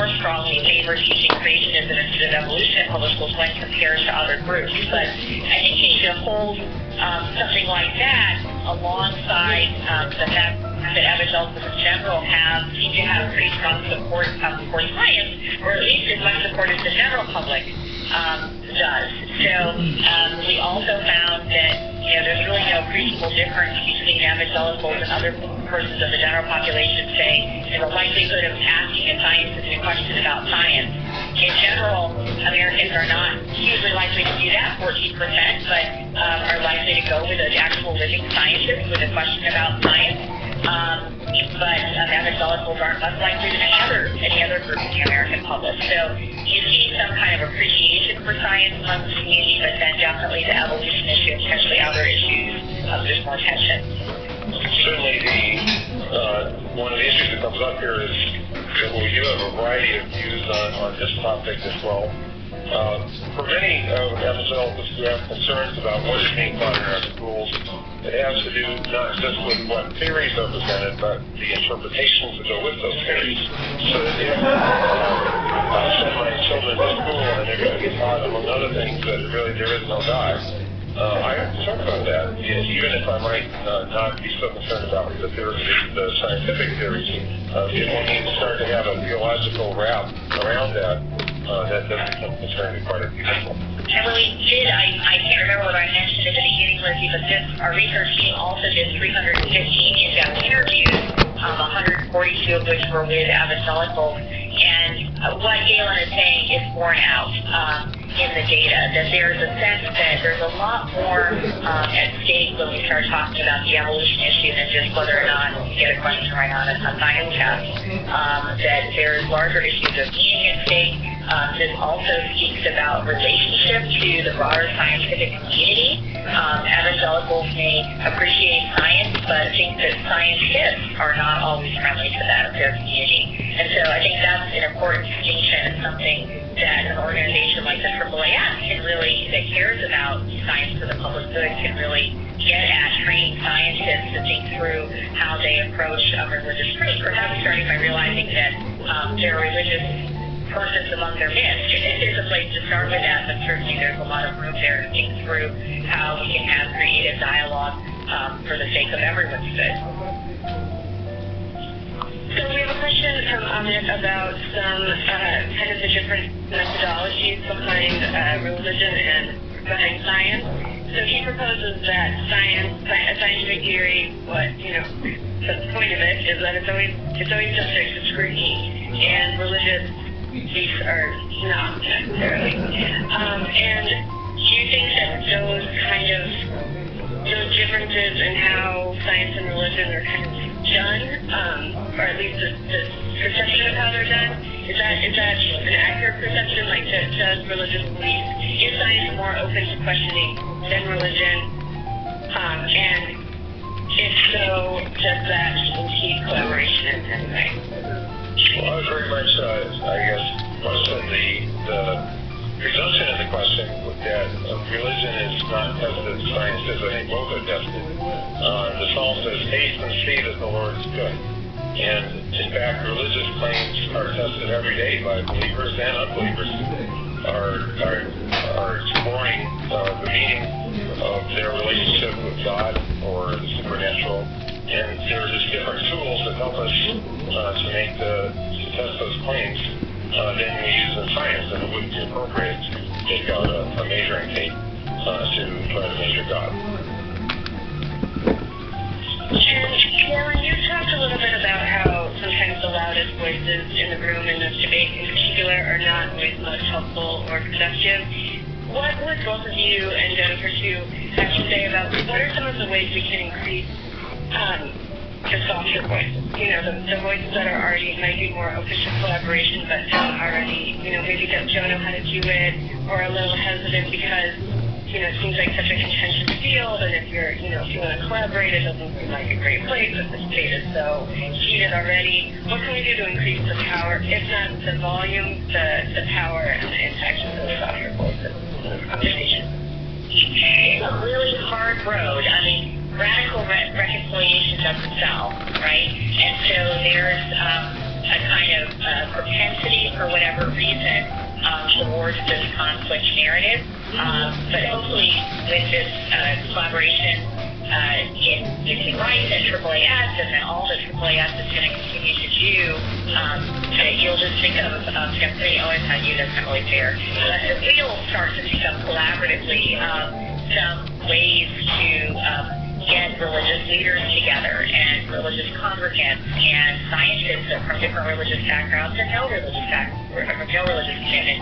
more strongly favors using creationism instead of evolution in public schools when compared to other groups. But I think you should hold something like that alongside the fact that evangelicals in general seem to have pretty strong support for science, or at least as much support as the general public does. So we also found that there's really no appreciable difference between evangelicals and other portions of the general population, say, in the likelihood of asking a scientist a question about science. In general, Americans are not hugely likely to do that, 14%, but are likely to go with an actual living scientist with a question about science. But evangelicals aren't less likely than any other group in the American public. So you see some kind of appreciation for science among the community, but then definitely the evolution issue, especially other issues, there's more tension. Certainly, one of the issues that comes up here is that we do have a variety of views on this topic as well. For many evangelicals who have concerns about what is being taught in our schools, it has to do not just with what theories are presented, but the interpretations that go with those theories. So that if I send my children to school and they're going to be taught, among other things, that really there is no God, I am concerned about that. Even if I might not be so concerned about the scientific theories, people need to start to have a theological wrap around that. That does become concerning to quite a few people. And when we did, I can't remember what I mentioned at the beginning, Lindsay, but our research team also did 315 in-depth interviews, 142 of which were with evangelicals. And what Galen is saying is borne out in the data, that there's a sense that there's a lot more at stake when we start talking about the evolution issue than just whether or not you get a question right on a science test. That there's larger issues of meaning at stake. This also speaks about relationship to the broader scientific community. Evangelicals may appreciate science, but think that scientists are not always friendly to that of their community. And so I think that's an important distinction and something that an organization like the AAAS that cares about science for the public good can really get at training scientists to think through how they approach religious faith, perhaps starting by realizing that there are religious persons among their midst. There's a place to start with that, but certainly there's a lot of room there to think through how we can have creative dialogue for the sake of everyone's good. So we have a question from Amit about some kind of the different methodologies behind religion and behind science. So he proposes that a scientific theory, the point of it is that it's always subject to scrutiny, and religious beliefs are not necessarily. And do you think that those differences in how science and religion are kind of done, or at least the perception of how they're done, is that an accurate perception? Like, does religious beliefs, is science more open to questioning than religion? And if so, does that impede collaboration in any way? Well, I was very much, I guess, question the presumption of the question that religion is not tested, science is. I think both are tested. The Psalm says, taste and see that the Lord is good. And in fact, religious claims are tested every day by believers and unbelievers are exploring the meaning of their relationship with God or the supernatural. And there are just different tools that help us to test those claims than we use in science, and it wouldn't be appropriate to take out a measuring tape to try to measure God. And Galen, you talked a little bit about how sometimes the loudest voices in the room in this debate in particular are not always most helpful or productive. What would both of you and Jennifer too have to say about what are some of the ways we can increase the softer voices? The voices that are already might be more open to collaboration, but don't already, maybe don't know how to do it, or a little hesitant because, it seems like such a contentious field, and if you want to collaborate, it doesn't seem like a great place if the debate is so heated already. What can we do to increase the power, if not the volume, the power and the impact of those softer voices in this conversation? It's a really hard road. Radical reconciliation doesn't sell, right? And so there's a a kind of propensity for whatever reason towards this conflict narrative. But hopefully with this collaboration in Mixing Rights and AAAS, and then all that AAAS is going to continue to do, you'll just think of I'm saying, oh, it's not you, that's not really fair. But we'll start to think of collaboratively some ways to get religious leaders together and religious congregants and scientists from different religious backgrounds and no religious commitment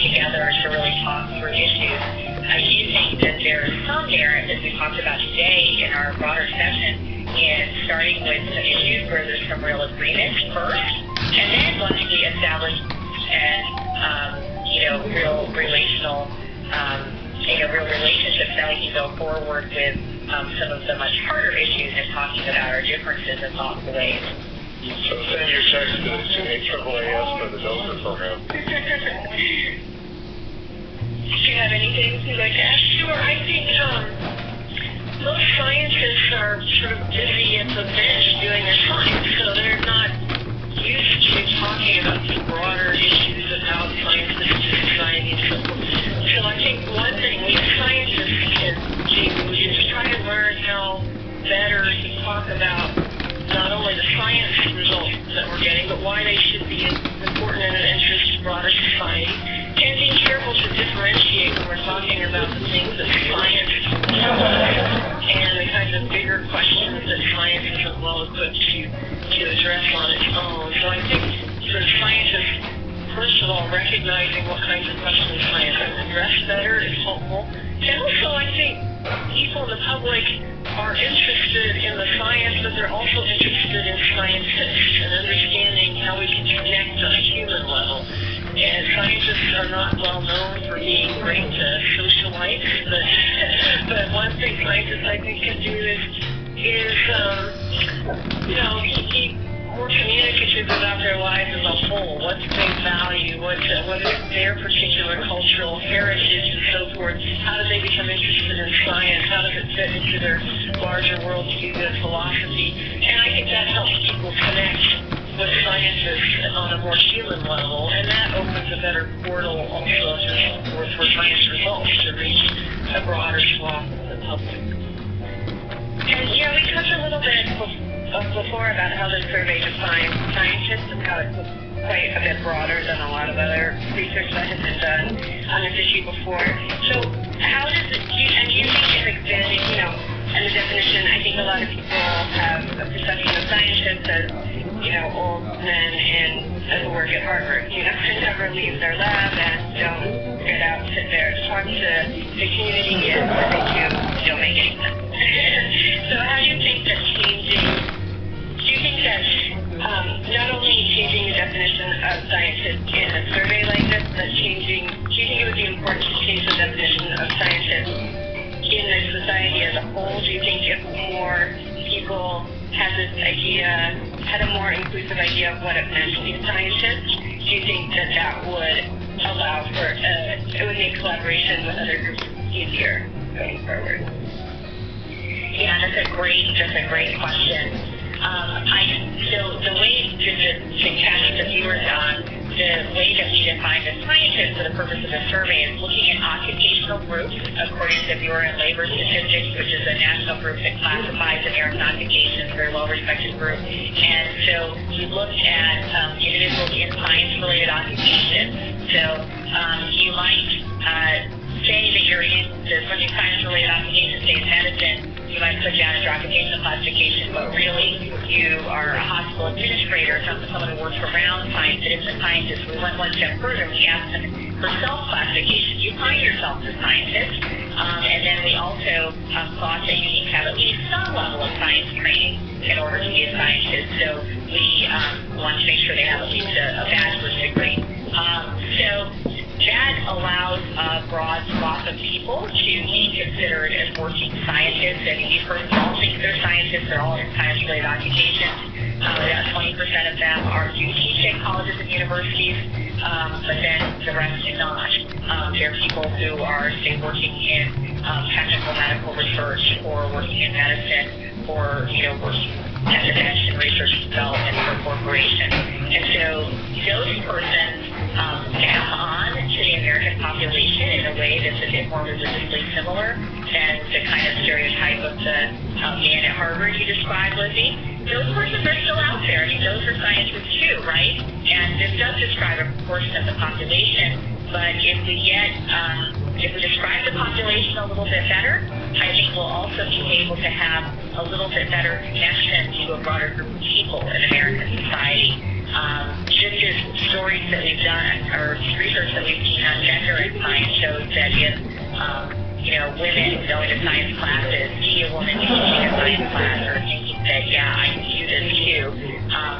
together to really talk through issues. I do think that there is some merit, as we talked about today in our broader session, in starting with some issues where there's some real agreement first, and then once we establish and real relational real relationships, then we can go forward with some of the much harder issues and talking about our differences in thoughtful ways. So send your text to AAAS for the DOSA program. Do you have anything you'd like to ask? Sure. I think most scientists are sort of busy at the bench doing their science, so they're not used to talking about the broader issues of how science fits into society and so forth. So I think one thing we scientists can do is try to learn how better to talk about not only the science results that we're getting, but why they should be important and of interest to broader society, and being careful to differentiate when we're talking about the things that science and the kinds of bigger questions that science isn't well equipped to address on its own. So I think for scientists, first of all, recognizing what kinds of questions science can address better is helpful. And also, I think people in the public are interested in the science, but they're also interested in scientists and understanding how we can connect on a human level. And scientists are not well known for being great socialites, but one thing scientists I think can do is be more communicative about their lives as a whole. What's their value? What is their particular cultural heritage and so forth? How do they become interested in science? How does it fit into their larger worldview and philosophy? And I think that helps people connect with scientists on a more human level, and that opens a better portal also for science results to reach a broader swath of the public. And we talked a little bit before about how the survey defines scientists and how it's quite a bit broader than a lot of other research that has been done on this issue before. So how does it, and you think it's expanding, and the definition, I think a lot of people have a perception of scientists as, old men who work at Harvard, who never leave their lab and don't get out, sit there, talk to the community, and what they do don't make any sense. So how do you think that not only changing the definition of scientist in a survey like this, but do you think it would be important to change the definition of scientist in the society as a whole? Do you think if more people had a more inclusive idea of what it meant to be a scientist, do you think that would allow for, it would make collaboration with other groups easier going forward? Yeah, that's a great question. So the way to catch the viewers on the way that we define the scientist for the purpose of the survey is looking at occupational groups according to Bureau of Labor Statistics, which is a national group that classifies American occupations, very well-respected group. And so we looked at individuals in science-related occupations. So you might say that you're in the science-related occupation, say in medicine. You might put down as your occupational classification, but really you are a hospital administrator, someone who works around science, that is a scientist. We went one step further. We asked them for self-classification. You find yourself as a scientist, and then we also thought that you need to have at least some level of science training in order to be a scientist. So we want to make sure they have at least a bachelor's degree. So that allows a broad swath of people to be considered as working scientists. I mean, these persons all think they're scientists. They're all in science-related occupations. About 20% of them do teach at colleges and universities, but then the rest do not. They're people who are, say, working in technical medical research or working in medicine or, working at the Bench Research and Development Corporation. And so those persons map on to the American population in a way that's a bit more religiously similar than the kind of stereotype of the man at Harvard you described, Lizzie. Those persons are still out there. I mean, those are scientists too, right? And this does describe a proportion of the population. But if we describe the population a little bit better, I think we'll also be able to have a little bit better connection to a broader group of people in American society. Just as stories that we've done, or research that we've seen on gender in science shows that if, women going to science classes see a woman teaching a science class or thinking that, yeah, I can do this too.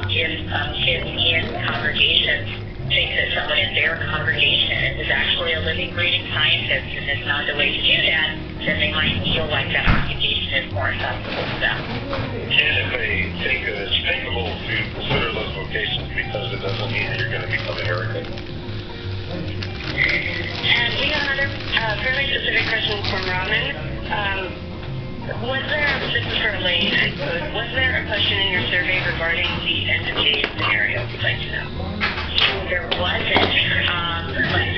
If kids in congregations think that someone in their congregation is actually a living, breathing scientist and it's not the way to do that, then they might feel like that occupation is more acceptable to them. And if they think that it's thinkable to consider those vocations because it doesn't mean that you're going to become an arrogant. And we have another fairly specific question from Raman. Was there, this is for Elaine, I suppose, was there a question in your survey regarding the end of days scenario you'd like to know? There wasn't, but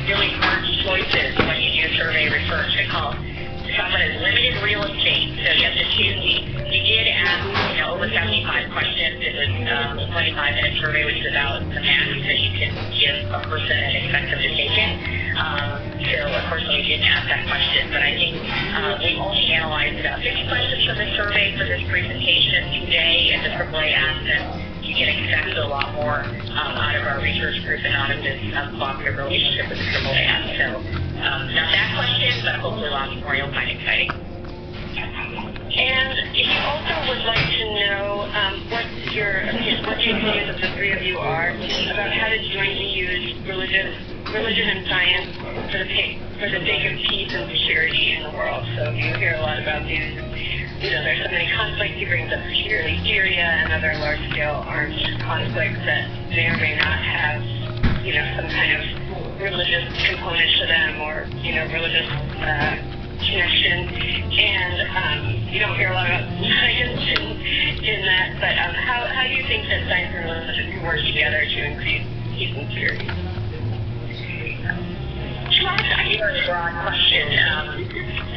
really hard choices when you do survey research. I call someone as limited real estate, so you have to choose. We did ask, over 75 questions. It was a 25-minute survey, which is about the max that you can give a person and expect them to take it. So, of course, we didn't ask that question, but I think we only analyzed about 50 questions from the survey for this presentation today at the AAA Aspen. You can expect a lot more out of our research group and out of this cooperative relationship with the AAAS. So, not that question, but hopefully lots more you'll find exciting. And he also would like to know what your views of the three of you are about how to jointly use religion and science for the sake of peace and security in the world. So you hear a lot about these. There's so many conflicts. He brings up particularly Syria and other large-scale armed conflicts that may or may not have, some kind of religious component to them or, religious connection. And you don't hear a lot about science in that. But how do you think that science and religion can work together to increase peace and security? I think it's a broad question.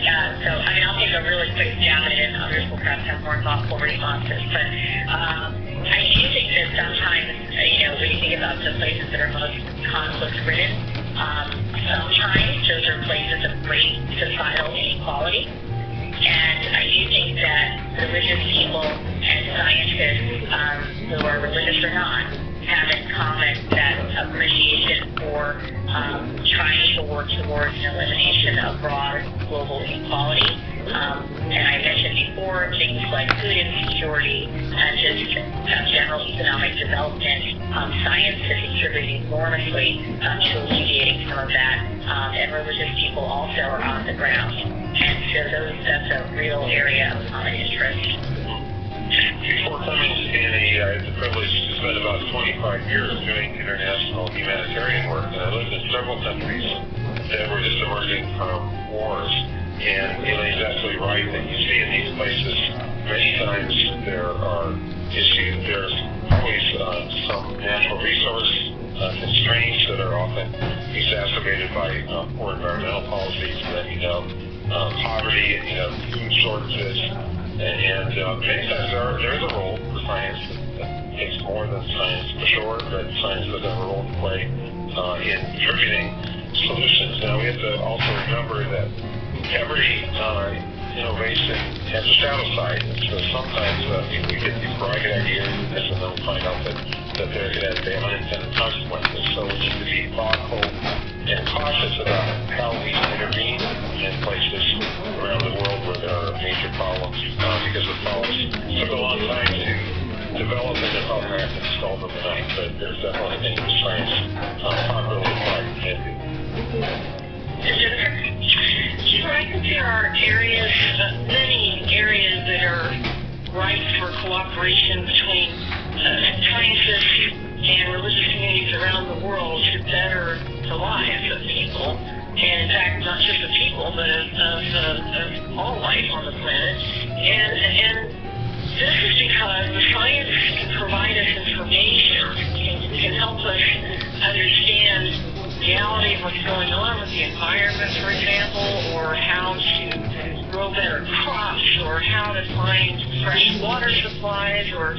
I'll take a really quick stab at it, and others will perhaps have more thoughtful responses. But I do think that sometimes, when you think about the places that are most conflict-ridden, sometimes those are places of great societal inequality. And I do think that religious people and scientists, who are religious or not, have in common that appreciation for trying to work towards an elimination of broad global inequality. And I mentioned before things like food insecurity and just general economic development. Science has contributed enormously to alleviating some of that, and religious people also are on the ground. And so that's a real area of common interest. Before coming to Danny, I had the privilege to spend about 25 years doing international humanitarian work, and I lived in several countries that were just emerging from wars. And Elaine's absolutely right that you see in these places, many times there are issues. There's always some natural resource constraints that are often exacerbated by poor environmental policies, and poverty, food shortages. And many times there's a role for science that takes more than science for sure, but science does have a role to play in contributing solutions. Now we have to also remember that every innovation has a shadow side. And so sometimes we get these bright ideas and then we find out that they have unintended consequences. So we need to be thoughtful and cautious about how we intervene in places around the world where there are major problems, because the problems took a long time to develop and it's all going to solve overnight. But there's definitely things that science properly applied can do. So I think there are many areas that are ripe for cooperation between scientists and religious communities around the world to better the lives of people. And in fact, not just of people, but of all life on the planet. And this is because the science can provide us information, can help us understand the reality of what's going on with the environment, for example, or how to grow better crops, or how to find fresh water supplies, or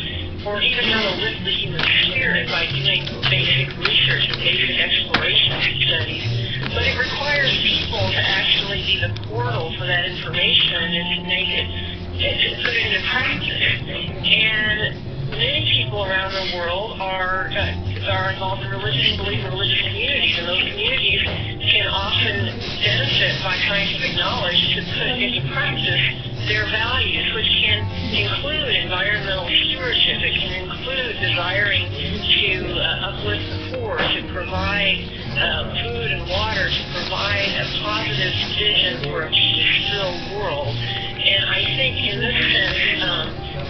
even how to lift the human spirit by doing basic research and basic exploration studies. But it requires people to actually be the portal for that information and to make it, to put it into practice. And many people around the world are involved in religious communities, and those communities can often benefit by scientific knowledge to put into practice their values, which can include environmental stewardship. It can include desiring to uplift the poor, to provide food and water, to provide a positive vision for a peace-filled world. And I think in this sense,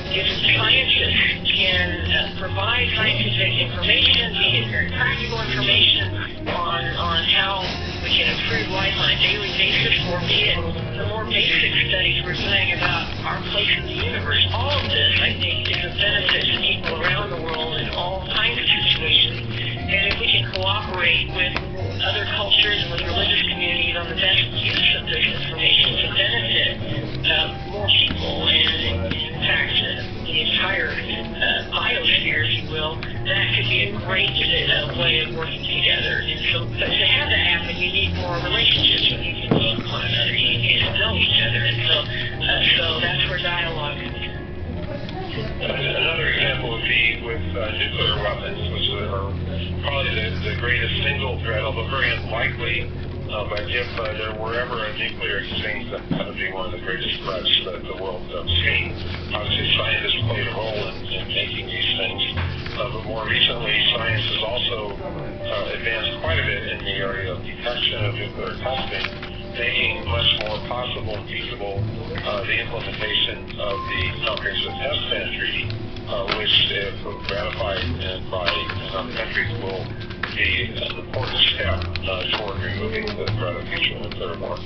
if scientists can provide scientific information, be it very practical information on how we can improve life on a daily basis, or be it the more basic studies we're doing about our place in the universe, all of this, I think, is a benefit to people around the world in all kinds of situations. And if we can cooperate with other cultures and with religious communities on the best use of this information to benefit more people, and in fact, the entire biosphere, if you will, that could be a great way of working together. And so, but to have that happen, you need more relationships. You need to meet one another. You need to know each other. And so that's where dialogue comes in. Another example would be with nuclear weapons, which are probably the greatest single threat, although very unlikely. But if there were ever a nuclear exchange, that would be one of the greatest threats that the world has seen. Obviously, scientists played a role in making these things. But more recently, science has also advanced quite a bit in the area of detection of nuclear testing, making much more possible and feasible the implementation of the Comprehensive Test Ban Treaty, which, if ratified by some countries, will be an important step toward removing the threat of future nuclear war.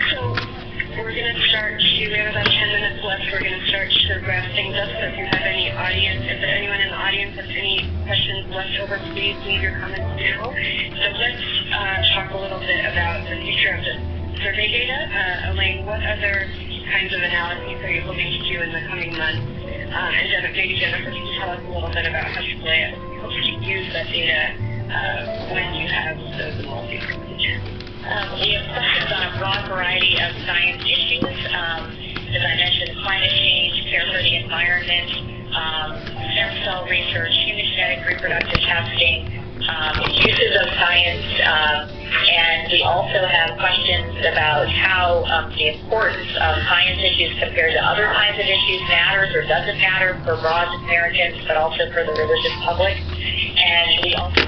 So we're going to start we have about 10 minutes left. We're going to start to wrap things up. So if you have any if anyone in the audience has any questions left over, please leave your comments now. So let's talk a little bit about the future of the survey data. Elaine, what other kinds of analyses are you hoping to do in the coming months? And maybe Jennifer, can you tell us a little bit about how you use that data when you have the multi-group feature? We have questions on a broad variety of science issues. As I mentioned, climate change, care for the environment, stem cell research, human genetic reproductive testing, uses of science, and we also have questions about how the importance of science issues compared to other kinds of issues matters or doesn't matter for broad Americans, but also for the religious public. And we also